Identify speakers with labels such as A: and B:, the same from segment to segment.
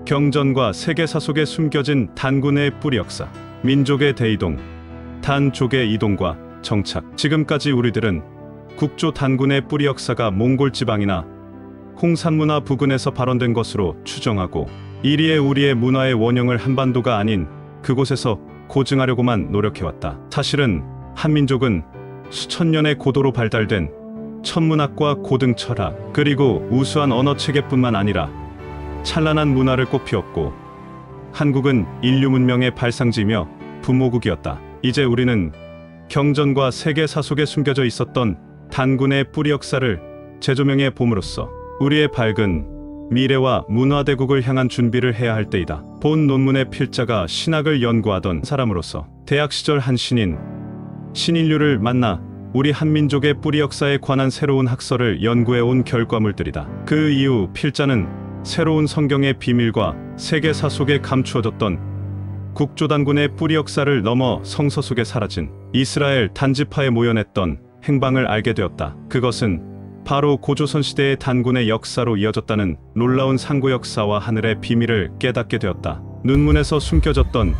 A: 경전과 세계사 속에 숨겨진 단군의 뿌리 역사, 민족의 대이동, 단족의 이동과 정착. 지금까지 우리들은 국조 단군의 뿌리 역사가 몽골 지방이나 홍산문화 부근에서 발원된 것으로 추정하고, 이리에 우리의 문화의 원형을 한반도가 아닌 그곳에서 고증하려고만 노력해왔다. 사실은 한민족은 수천 년의 고도로 발달된 천문학과 고등 철학, 그리고 우수한 언어체계뿐만 아니라 찬란한 문화를 꽃피웠고, 한국은 인류 문명의 발상지이며 부모국이었다. 이제 우리는 경전과 세계사 속에 숨겨져 있었던 단군의 뿌리 역사를 재조명해 봄으로써 우리의 밝은 미래와 문화대국을 향한 준비를 해야 할 때이다. 본 논문의 필자가 신학을 연구하던 사람으로서 대학 시절 한 신인류를 만나 우리 한민족의 뿌리 역사에 관한 새로운 학설을 연구해온 결과물들이다. 그 이후 필자는 새로운 성경의 비밀과 세계사 속에 감추어졌던 국조단군의 뿌리 역사를 넘어 성서 속에 사라진 이스라엘 단지파에 모여냈던 행방을 알게 되었다. 그것은 바로 고조선 시대의 단군의 역사로 이어졌다는 놀라운 상고 역사와 하늘의 비밀을 깨닫게 되었다. 논문에서 숨겨졌던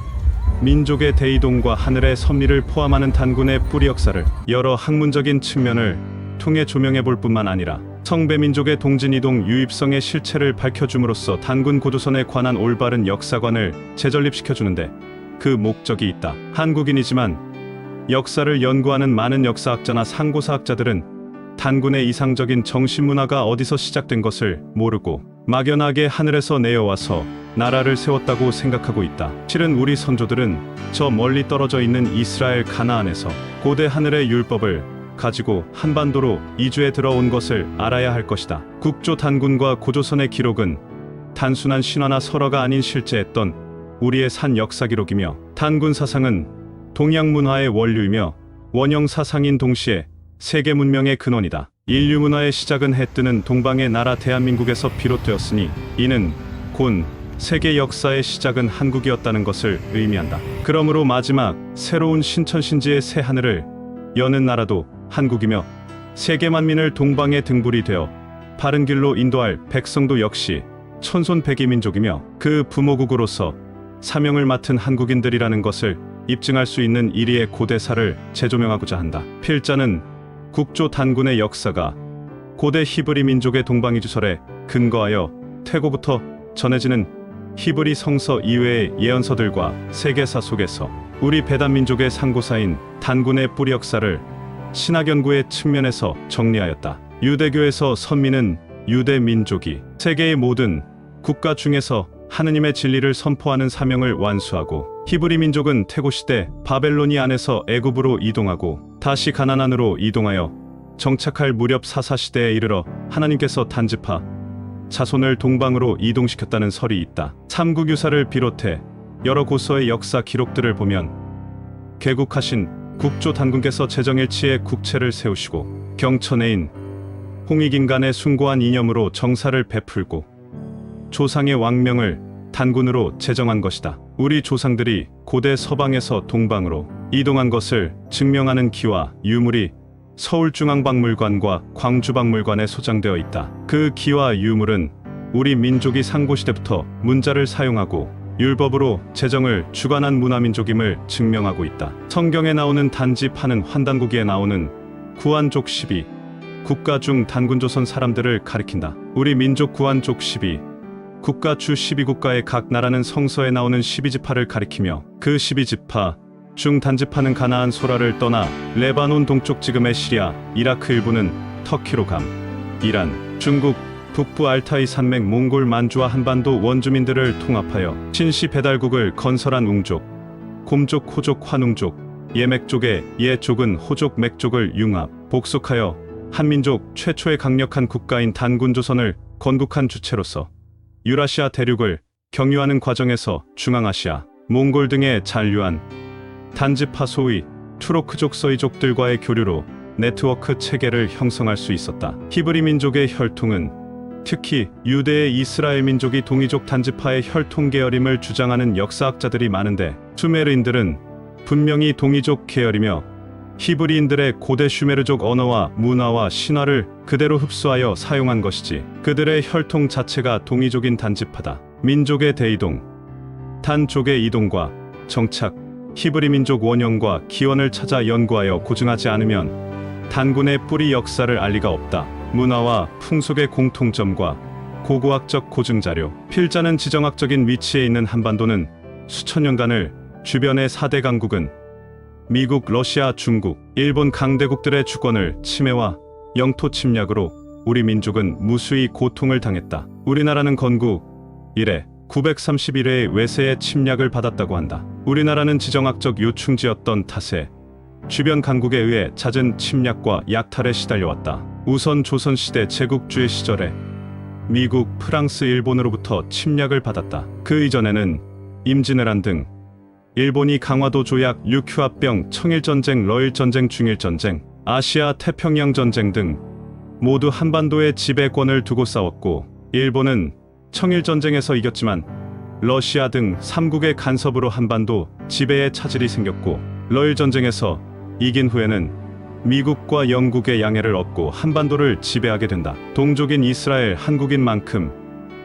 A: 민족의 대이동과 하늘의 섭리를 포함하는 단군의 뿌리 역사를 여러 학문적인 측면을 통해 조명해 볼 뿐만 아니라 성배민족의 동진이동 유입성의 실체를 밝혀줌으로써 단군 고조선에 관한 올바른 역사관을 재전립시켜주는데 그 목적이 있다. 한국인이지만 역사를 연구하는 많은 역사학자나 상고사학자들은 단군의 이상적인 정신문화가 어디서 시작된 것을 모르고 막연하게 하늘에서 내려와서 나라를 세웠다고 생각하고 있다. 실은 우리 선조들은 저 멀리 떨어져 있는 이스라엘 가나안에서 고대 하늘의 율법을 가지고 한반도로 이주해 들어온 것을 알아야 할 것이다. 국조 단군과 고조선의 기록은 단순한 신화나 설화가 아닌 실제했던 우리의 산 역사 기록이며, 단군 사상은 동양 문화의 원류이며 원형 사상인 동시에 세계 문명의 근원이다. 인류 문화의 시작은 해뜨는 동방의 나라 대한민국에서 비롯되었으니 이는 곧 세계 역사의 시작은 한국이었다는 것을 의미한다. 그러므로 마지막 새로운 신천신지의 새 하늘을 여는 나라도 한국이며 세계 만민을 동방의 등불이 되어 바른 길로 인도할 백성도 역시 천손백이민족이며 그 부모국으로서 사명을 맡은 한국인들이라는 것을 입증할 수 있는 이리의 고대사를 재조명하고자 한다. 필자는 국조 단군의 역사가 고대 히브리 민족의 동방이주설에 근거하여 태고부터 전해지는 히브리 성서 이외의 예언서들과 세계사 속에서 우리 배단민족의 상고사인 단군의 뿌리 역사를 신학연구의 측면에서 정리하였다. 유대교에서 선민은 유대 민족이 세계의 모든 국가 중에서 하느님의 진리를 선포하는 사명을 완수하고, 히브리 민족은 태고시대 바벨로니 안에서 애굽으로 이동하고 다시 가나안으로 이동하여 정착할 무렵 사사시대에 이르러 하나님께서 단지파 자손을 동방으로 이동시켰다는 설이 있다. 삼국유사를 비롯해 여러 고서의 역사 기록들을 보면 개국하신 국조 단군께서 제정일치의 국체를 세우시고 경천애인 홍익인간의 숭고한 이념으로 정사를 베풀고 조상의 왕명을 단군으로 제정한 것이다. 우리 조상들이 고대 서방에서 동방으로 이동한 것을 증명하는 기와 유물이 서울중앙박물관과 광주박물관에 소장되어 있다. 그 기와 유물은 우리 민족이 상고시대부터 문자를 사용하고 율법으로 제정을 주관한 문화민족임을 증명하고 있다. 성경에 나오는 단지파는 환단고기에 나오는 구한족 12 국가 중 단군조선 사람들을 가리킨다. 우리 민족 구한족 12 국가 주 12국가의 각 나라는 성서에 나오는 12지파를 가리키며, 그 12지파 중 단지파는 가나안 소라를 떠나 레바논 동쪽 지금의 시리아, 이라크 일부는 터키로 감, 이란, 중국, 북부 알타이 산맥 몽골 만주와 한반도 원주민들을 통합하여 신시 배달국을 건설한 웅족, 곰족, 호족, 환웅족, 예맥족의 예족은 호족, 맥족을 융합, 복속하여 한민족 최초의 강력한 국가인 단군조선을 건국한 주체로서 유라시아 대륙을 경유하는 과정에서 중앙아시아, 몽골 등에 잔류한 단지파 소위 투로크족 서이족들과의 교류로 네트워크 체계를 형성할 수 있었다. 히브리 민족의 혈통은 특히 유대의 이스라엘 민족이 동이족 단지파의 혈통 계열임을 주장하는 역사학자들이 많은데, 수메르인들은 분명히 동이족 계열이며 히브리인들의 고대 슈메르족 언어와 문화와 신화를 그대로 흡수하여 사용한 것이지 그들의 혈통 자체가 동이족인 단지파다. 민족의 대이동, 단족의 이동과 정착, 히브리 민족 원형과 기원을 찾아 연구하여 고증하지 않으면 단군의 뿌리 역사를 알 리가 없다. 문화와 풍속의 공통점과 고고학적 고증자료. 필자는 지정학적인 위치에 있는 한반도는 수천 년간을 주변의 4대 강국은 미국, 러시아, 중국, 일본 강대국들의 주권을 침해와 영토 침략으로 우리 민족은 무수히 고통을 당했다. 우리나라는 건국 이래 931회의 외세의 침략을 받았다고 한다. 우리나라는 지정학적 요충지였던 탓에 주변 강국에 의해 잦은 침략과 약탈에 시달려왔다. 우선 조선시대 제국주의 시절에 미국, 프랑스, 일본으로부터 침략을 받았다. 그 이전에는 임진왜란 등 일본이 강화도 조약, 류큐합병, 청일전쟁, 러일전쟁, 중일전쟁, 아시아 태평양 전쟁 등 모두 한반도의 지배권을 두고 싸웠고, 일본은 청일전쟁에서 이겼지만 러시아 등 3국의 간섭으로 한반도 지배에 차질이 생겼고, 러일전쟁에서 이긴 후에는 미국과 영국의 양해를 얻고 한반도를 지배하게 된다. 동족인 이스라엘, 한국인 만큼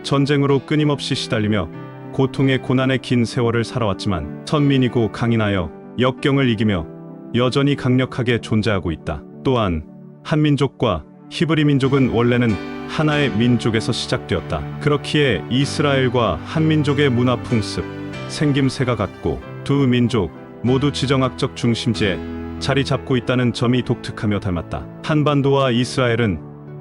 A: 전쟁으로 끊임없이 시달리며 고통의 고난의 긴 세월을 살아왔지만 선민이고 강인하여 역경을 이기며 여전히 강력하게 존재하고 있다. 또한 한민족과 히브리 민족은 원래는 하나의 민족에서 시작되었다. 그렇기에 이스라엘과 한민족의 문화 풍습, 생김새가 같고 두 민족 모두 지정학적 중심지에 자리 잡고 있다는 점이 독특하며 닮았다. 한반도와 이스라엘은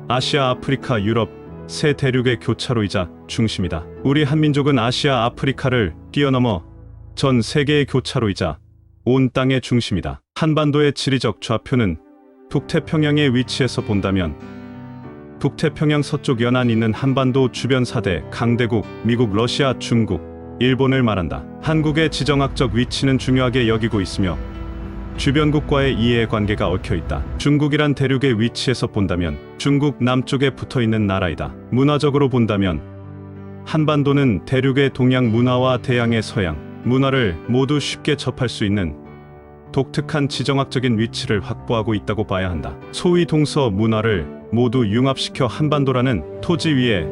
A: 아시아, 아프리카, 유럽 세 대륙의 교차로이자 중심이다. 우리 한민족은 아시아, 아프리카를 뛰어넘어 전 세계의 교차로이자 온 땅의 중심이다. 한반도의 지리적 좌표는 북태평양의 위치에서 본다면 북태평양 서쪽 연안에 있는 한반도 주변 4대 강대국 미국, 러시아, 중국, 일본을 말한다. 한국의 지정학적 위치는 중요하게 여기고 있으며 주변국과의 이해관계가 얽혀있다. 중국이란 대륙의 위치에서 본다면 중국 남쪽에 붙어있는 나라이다. 문화적으로 본다면 한반도는 대륙의 동양 문화와 대양의 서양 문화를 모두 쉽게 접할 수 있는 독특한 지정학적인 위치를 확보하고 있다고 봐야 한다. 소위 동서 문화를 모두 융합시켜 한반도라는 토지 위에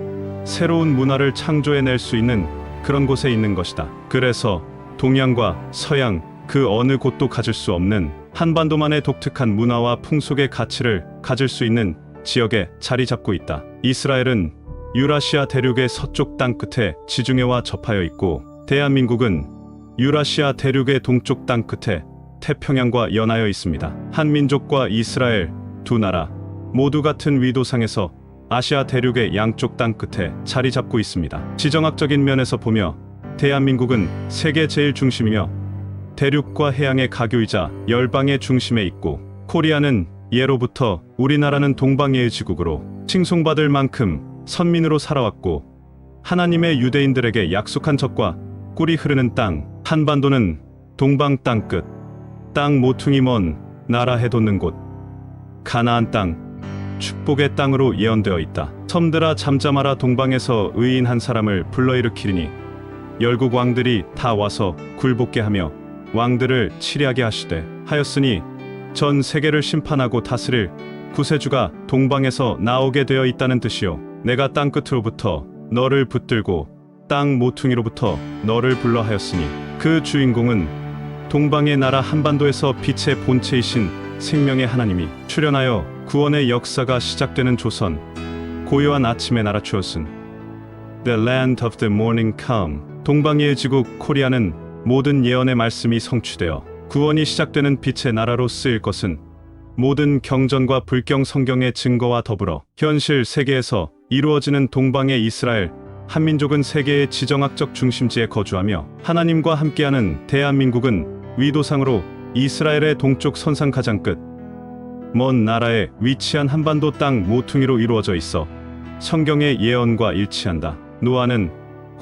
A: 새로운 문화를 창조해낼 수 있는 그런 곳에 있는 것이다. 그래서 동양과 서양 그 어느 곳도 가질 수 없는 한반도만의 독특한 문화와 풍속의 가치를 가질 수 있는 지역에 자리 잡고 있다. 이스라엘은 유라시아 대륙의 서쪽 땅끝에 지중해와 접하여 있고, 대한민국은 유라시아 대륙의 동쪽 땅끝에 태평양과 연하여 있습니다. 한민족과 이스라엘 두 나라 모두 같은 위도상에서 아시아 대륙의 양쪽 땅끝에 자리 잡고 있습니다. 지정학적인 면에서 보며 대한민국은 세계 제일 중심이며 대륙과 해양의 가교이자 열방의 중심에 있고, 코리아는 예로부터 우리나라는 동방예의 지국으로 칭송받을 만큼 선민으로 살아왔고, 하나님의 유대인들에게 약속한 젖과 꿀이 흐르는 땅, 한반도는 동방 땅끝, 땅 모퉁이 먼 나라 해돋는 곳, 가나안 땅, 축복의 땅으로 예언되어 있다. 섬들아 잠잠하라, 동방에서 의인 한 사람을 불러일으키리니 열국 왕들이 다 와서 굴복게 하며 왕들을 치리하게 하시되 하였으니 전 세계를 심판하고 다스릴 구세주가 동방에서 나오게 되어 있다는 뜻이요. 내가 땅끝으로부터 너를 붙들고 땅 모퉁이로부터 너를 불러 하였으니 그 주인공은 동방의 나라 한반도에서 빛의 본체이신 생명의 하나님이 출현하여 구원의 역사가 시작되는 조선, 고요한 아침의 나라 추엇은 The land of the morning come. 동방의 지국 코리아는 모든 예언의 말씀이 성취되어 구원이 시작되는 빛의 나라로 쓰일 것은 모든 경전과 불경 성경의 증거와 더불어 현실 세계에서 이루어지는 동방의 이스라엘 한민족은 세계의 지정학적 중심지에 거주하며 하나님과 함께하는 대한민국은 위도상으로 이스라엘의 동쪽 선상 가장 끝 먼 나라에 위치한 한반도 땅 모퉁이로 이루어져 있어 성경의 예언과 일치한다. 노아는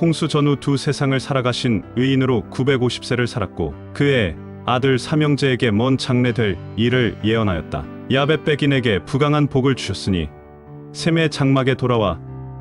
A: 홍수 전후 두 세상을 살아가신 의인으로 950세를 살았고 그의 아들 삼형제에게 먼 장래될 일을 예언하였다. 야벳 백인에게 부강한 복을 주셨으니 셈의 장막에 돌아와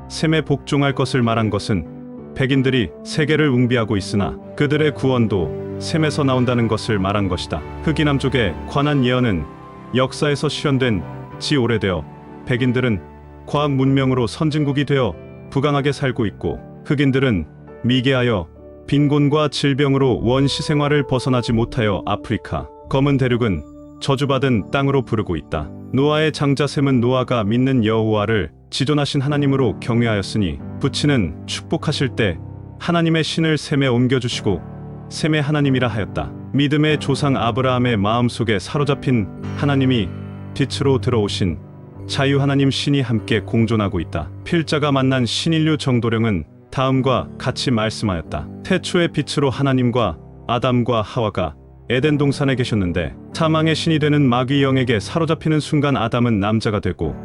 A: 셈에 복종할 것을 말한 것은 백인들이 세계를 웅비하고 있으나 그들의 구원도 셈에서 나온다는 것을 말한 것이다. 흑이남족에 관한 예언은 역사에서 실현된 지 오래되어 백인들은 과학 문명으로 선진국이 되어 부강하게 살고 있고 흑인들은 미개하여 빈곤과 질병으로 원시 생활을 벗어나지 못하여 아프리카 검은 대륙은 저주받은 땅으로 부르고 있다. 노아의 장자 셈은 노아가 믿는 여호와를 지존하신 하나님으로 경외하였으니 부친은 축복하실 때 하나님의 신을 셈에 옮겨주시고 셈의 하나님이라 하였다. 믿음의 조상 아브라함의 마음속에 사로잡힌 하나님이 빛으로 들어오신 자유 하나님 신이 함께 공존하고 있다. 필자가 만난 신인류 정도령은 다음과 같이 말씀하였다. 태초의 빛으로 하나님과 아담과 하와가 에덴 동산에 계셨는데 사망의 신이 되는 마귀 영에게 사로잡히는 순간 아담은 남자가 되고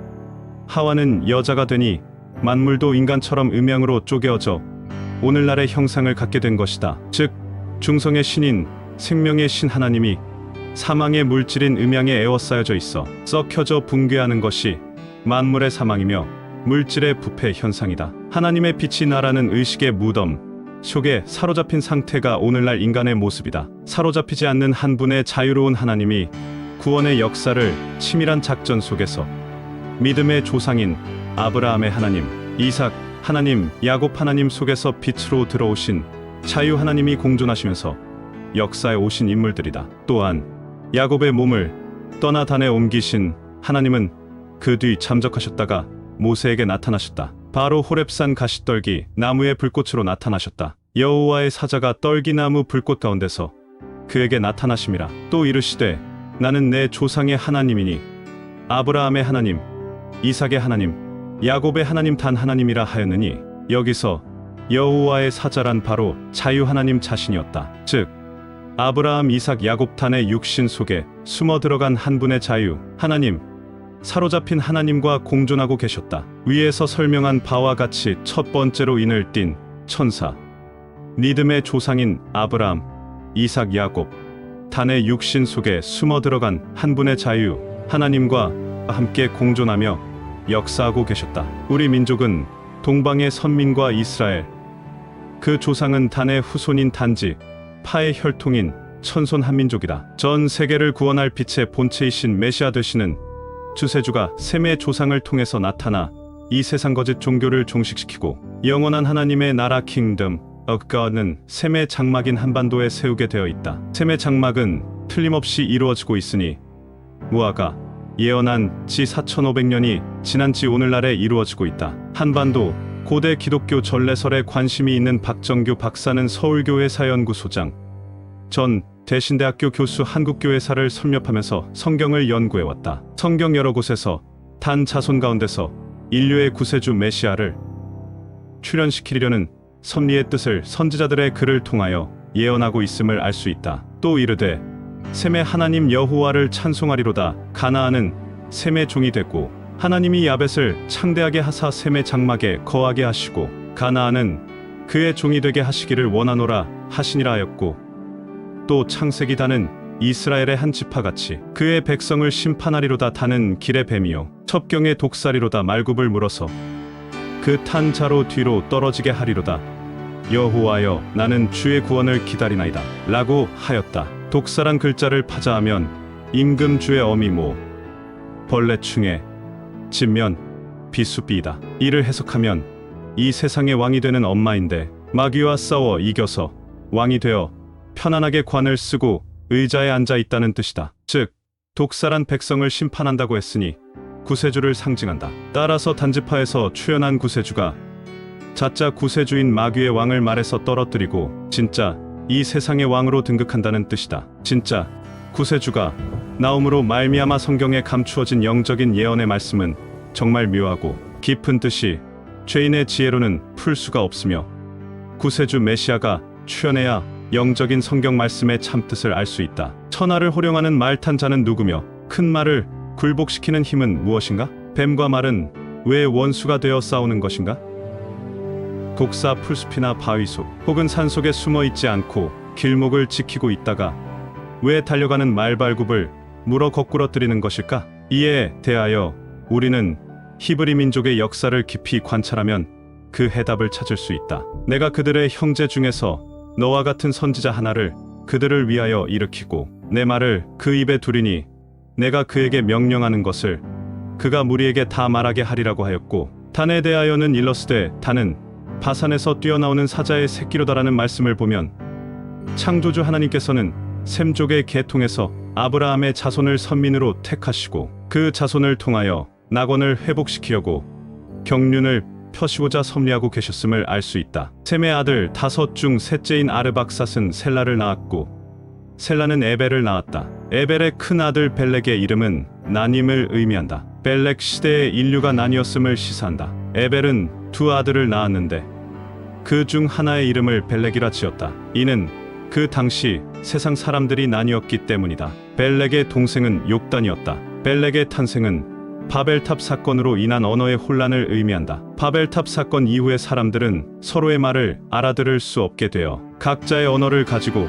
A: 하와는 여자가 되니 만물도 인간처럼 음양으로 쪼개어져 오늘날의 형상을 갖게 된 것이다. 즉 중성의 신인 생명의 신 하나님이 사망의 물질인 음양에 에워싸여져 있어 썩혀져 붕괴하는 것이 만물의 사망이며 물질의 부패 현상이다. 하나님의 빛이 나라는 의식의 무덤 속에 사로잡힌 상태가 오늘날 인간의 모습이다. 사로잡히지 않는 한 분의 자유로운 하나님이 구원의 역사를 치밀한 작전 속에서 믿음의 조상인 아브라함의 하나님, 이삭 하나님, 야곱 하나님 속에서 빛으로 들어오신 자유 하나님이 공존하시면서 역사에 오신 인물들이다. 또한 야곱의 몸을 떠나 단에 옮기신 하나님은 그 뒤 잠적하셨다가 모세에게 나타나셨다. 바로 호렙산 가시떨기 나무의 불꽃으로 나타나셨다. 여호와의 사자가 떨기나무 불꽃 가운데서 그에게 나타나심이라. 또 이르시되 나는 내 조상의 하나님이니 아브라함의 하나님, 이삭의 하나님, 야곱의 하나님 단 하나님이라 하였느니 여기서 여호와의 사자란 바로 자유 하나님 자신이었다. 즉 아브라함, 이삭, 야곱 단의 육신 속에 숨어 들어간 한 분의 자유 하나님, 사로잡힌 하나님과 공존하고 계셨다. 위에서 설명한 바와 같이 첫 번째로 인을 띤 천사, 믿음의 조상인 아브라함, 이삭, 야곱 단의 육신 속에 숨어 들어간 한 분의 자유 하나님과 함께 공존하며 역사하고 계셨다. 우리 민족은 동방의 선민과 이스라엘, 그 조상은 단의 후손인 단지 파의 혈통인 천손 한민족이다. 전 세계를 구원할 빛의 본체이신 메시아 되시는 주세주가 셈의 조상을 통해서 나타나 이 세상 거짓 종교를 종식시키고 영원한 하나님의 나라 킹덤 of God는 셈의 장막인 한반도에 세우게 되어 있다. 셈의 장막은 틀림없이 이루어지고 있으니 무화가 예언한 지 4500년이 지난 지 오늘날에 이루어지고 있다. 한반도 고대 기독교 전래설에 관심이 있는 박정규 박사는 서울교회 사연구소장, 전 대신대학교 교수 한국교회사를 섭렵하면서 성경을 연구해왔다. 성경 여러 곳에서 단 자손 가운데서 인류의 구세주 메시아를 출현시키려는 섭리의 뜻을 선지자들의 글을 통하여 예언하고 있음을 알 수 있다. 또 이르되 셈의 하나님 여호와를 찬송하리로다. 가나안은 셈의 종이 됐고 하나님이 야벳을 창대하게 하사 셈의 장막에 거하게 하시고 가나안은 그의 종이 되게 하시기를 원하노라 하시니라 하였고 또 창세기 다는 이스라엘의 한 지파같이 그의 백성을 심판하리로다. 다는 길의 뱀이요 첩경의 독사리로다. 말굽을 물어서 그 탄 자로 뒤로 떨어지게 하리로다. 여호와여 나는 주의 구원을 기다리나이다 라고 하였다. 독사란 글자를 파자하면 임금주의 어미모 벌레충의 진면 비수비이다. 이를 해석하면 이 세상의 왕이 되는 엄마인데 마귀와 싸워 이겨서 왕이 되어 편안하게 관을 쓰고 의자에 앉아 있다는 뜻이다. 즉 독사란 백성을 심판한다고 했으니 구세주를 상징한다. 따라서 단지파에서 출현한 구세주가 자짜 구세주인 마귀의 왕을 말해서 떨어뜨리고 진짜 이 세상의 왕으로 등극한다는 뜻이다. 진짜 구세주가 나옴으로 말미암아 성경에 감추어진 영적인 예언의 말씀은 정말 묘하고 깊은 뜻이 죄인의 지혜로는 풀 수가 없으며 구세주 메시아가 출현해야 영적인 성경 말씀의 참뜻을 알 수 있다. 천하를 호령하는 말 탄 자는 누구며 큰 말을 굴복시키는 힘은 무엇인가? 뱀과 말은 왜 원수가 되어 싸우는 것인가? 독사 풀숲이나 바위 속 혹은 산속에 숨어 있지 않고 길목을 지키고 있다가 왜 달려가는 말발굽을 물어 거꾸러뜨리는 것일까? 이에 대하여 우리는 히브리 민족의 역사를 깊이 관찰하면 그 해답을 찾을 수 있다. 내가 그들의 형제 중에서 너와 같은 선지자 하나를 그들을 위하여 일으키고 내 말을 그 입에 두리니 내가 그에게 명령하는 것을 그가 무리에게 다 말하게 하리라고 하였고 단에 대하여는 일러스되 단은 바산에서 뛰어나오는 사자의 새끼로다라는 말씀을 보면 창조주 하나님께서는 셈족의 계통에서 아브라함의 자손을 선민으로 택하시고 그 자손을 통하여 낙원을 회복시키려고 경륜을 펴시고자 섭리하고 계셨음을 알 수 있다. 셈의 아들 다섯 중 셋째인 아르박삿은 셀라를 낳았고 셀라는 에벨을 낳았다. 에벨의 큰 아들 벨렉의 이름은 나님을 의미한다. 벨렉 시대에 인류가 나뉘었음을 시사한다. 에벨은 두 아들을 낳았는데 그 중 하나의 이름을 벨렉이라 지었다. 이는 그 당시 세상 사람들이 나뉘었기 때문이다. 벨렉의 동생은 욕단이었다. 벨렉의 탄생은 바벨탑 사건으로 인한 언어의 혼란을 의미한다. 바벨탑 사건 이후에 사람들은 서로의 말을 알아들을 수 없게 되어 각자의 언어를 가지고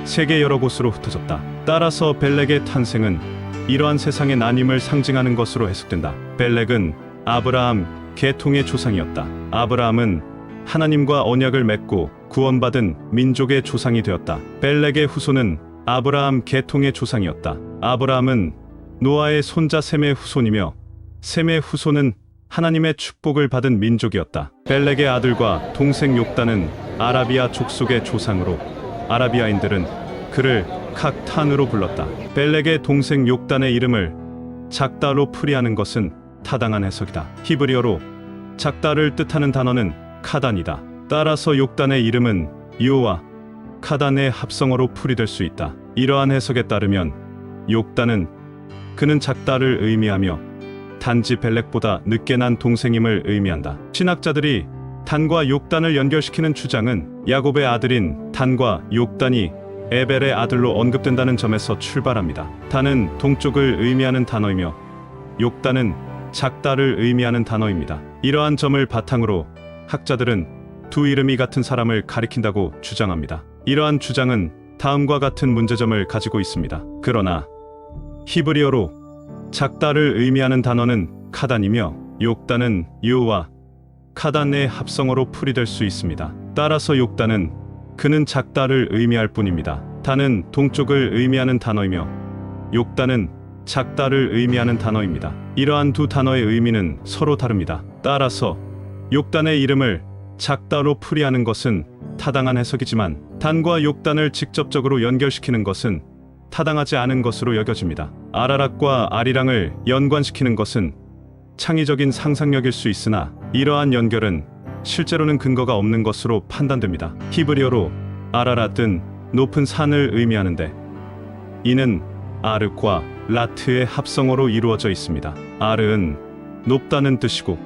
A: 세계 여러 곳으로 흩어졌다. 따라서 벨렉의 탄생은 이러한 세상의 나님을 상징하는 것으로 해석된다. 벨렉은 아브라함 계통의 조상이었다. 아브라함은 하나님과 언약을 맺고 구원받은 민족의 조상이 되었다. 벨렉의 후손은 아브라함 계통의 조상이었다. 아브라함은 노아의 손자 셈의 후손이며 셈의 후손은 하나님의 축복을 받은 민족이었다. 벨렉의 아들과 동생 욕단은 아라비아 족속의 조상으로 아라비아인들은 그를 칵탄으로 불렀다. 벨렉의 동생 욕단의 이름을 작다로 풀이하는 것은 타당한 해석이다. 히브리어로 작다를 뜻하는 단어는 카단이다. 따라서 욕단의 이름은 여호와 카단의 합성어로 풀이될 수 있다. 이러한 해석에 따르면 욕단은 그는 작다를 의미하며 단지 벨렉보다 늦게 난 동생임을 의미한다. 신학자들이 단과 욕단을 연결시키는 주장은 야곱의 아들인 단과 욕단이 에벨의 아들로 언급된다는 점에서 출발합니다. 단은 동쪽을 의미하는 단어이며 욕단은 작다를 의미하는 단어입니다. 이러한 점을 바탕으로 학자들은 두 이름이 같은 사람을 가리킨다고 주장합니다. 이러한 주장은 다음과 같은 문제점을 가지고 있습니다. 그러나 히브리어로 작다를 의미하는 단어는 카단이며 욕단은 여호와 카단의 합성어로 풀이될 수 있습니다. 따라서 욕단은 그는 작다를 의미할 뿐입니다. 단은 동쪽을 의미하는 단어이며 욕단은 작다를 의미하는 단어입니다. 이러한 두 단어의 의미는 서로 다릅니다. 따라서 욕단의 이름을 작다로 풀이하는 것은 타당한 해석이지만 단과 욕단을 직접적으로 연결시키는 것은 타당하지 않은 것으로 여겨집니다. 아라락과 아리랑을 연관시키는 것은 창의적인 상상력일 수 있으나 이러한 연결은 실제로는 근거가 없는 것으로 판단됩니다. 히브리어로 아라랏은 높은 산을 의미하는데 이는 아르과 라트의 합성어로 이루어져 있습니다. 아르은 높다는 뜻이고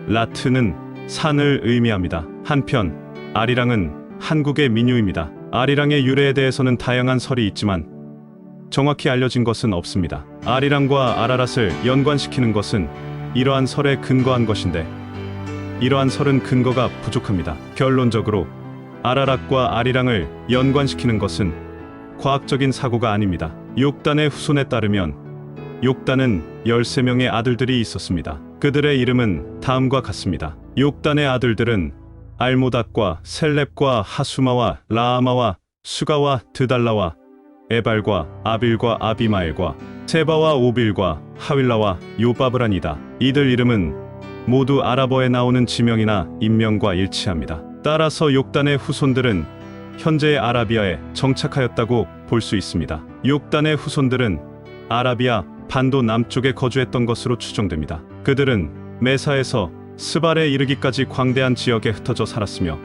A: 라트는 산을 의미합니다. 한편 아리랑은 한국의 민요입니다. 아리랑의 유래에 대해서는 다양한 설이 있지만 정확히 알려진 것은 없습니다. 아리랑과 아라랏을 연관시키는 것은 이러한 설에 근거한 것인데 이러한 설은 근거가 부족합니다. 결론적으로 아라랏과 아리랑을 연관시키는 것은 과학적인 사고가 아닙니다. 욕단의 후손에 따르면 욕단은 13명의 아들들이 있었습니다. 그들의 이름은 다음과 같습니다. 욕단의 아들들은 알모닷과 셀렙과 하수마와 라아마와 수가와 드달라와 에발과 아빌과 아비마엘과 세바와 오빌과 하윌라와 요바브란이다. 이들 이름은 모두 아랍어에 나오는 지명이나 인명과 일치합니다. 따라서 욕단의 후손들은 현재의 아라비아에 정착하였다고 볼 수 있습니다. 욕단의 후손들은 아라비아 반도 남쪽에 거주했던 것으로 추정됩니다. 그들은 메사에서 스발에 이르기까지 광대한 지역에 흩어져 살았으며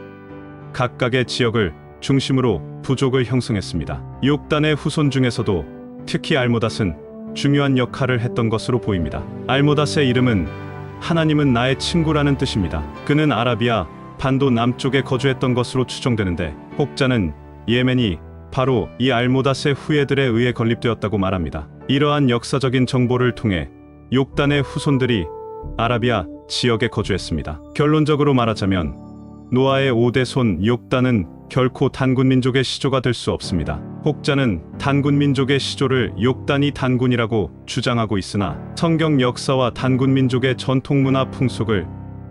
A: 각각의 지역을 중심으로 부족을 형성했습니다. 욕단의 후손 중에서도 특히 알모닷은 중요한 역할을 했던 것으로 보입니다. 알모닷의 이름은 하나님은 나의 친구라는 뜻입니다. 그는 아라비아 반도 남쪽에 거주했던 것으로 추정되는데 혹자는 예멘이 바로 이 알모닷의 후예들에 의해 건립되었다고 말합니다. 이러한 역사적인 정보를 통해 욕단의 후손들이 아라비아 지역에 거주했습니다. 결론적으로 말하자면 노아의 5대 손 욕단은 결코 단군 민족의 시조가 될 수 없습니다. 혹자는 단군 민족의 시조를 욕단이 단군이라고 주장하고 있으나 성경 역사와 단군 민족의 전통 문화 풍속을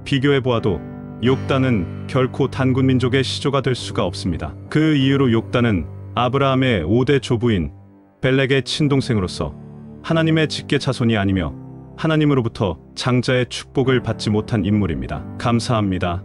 A: 비교해 보아도 욕단은 결코 단군 민족의 시조가 될 수가 없습니다. 그 이유로 욕단은 아브라함의 5대 조부인 벨렉의 친동생으로서 하나님의 직계 자손이 아니며 하나님으로부터 장자의 축복을 받지 못한 인물입니다. 감사합니다.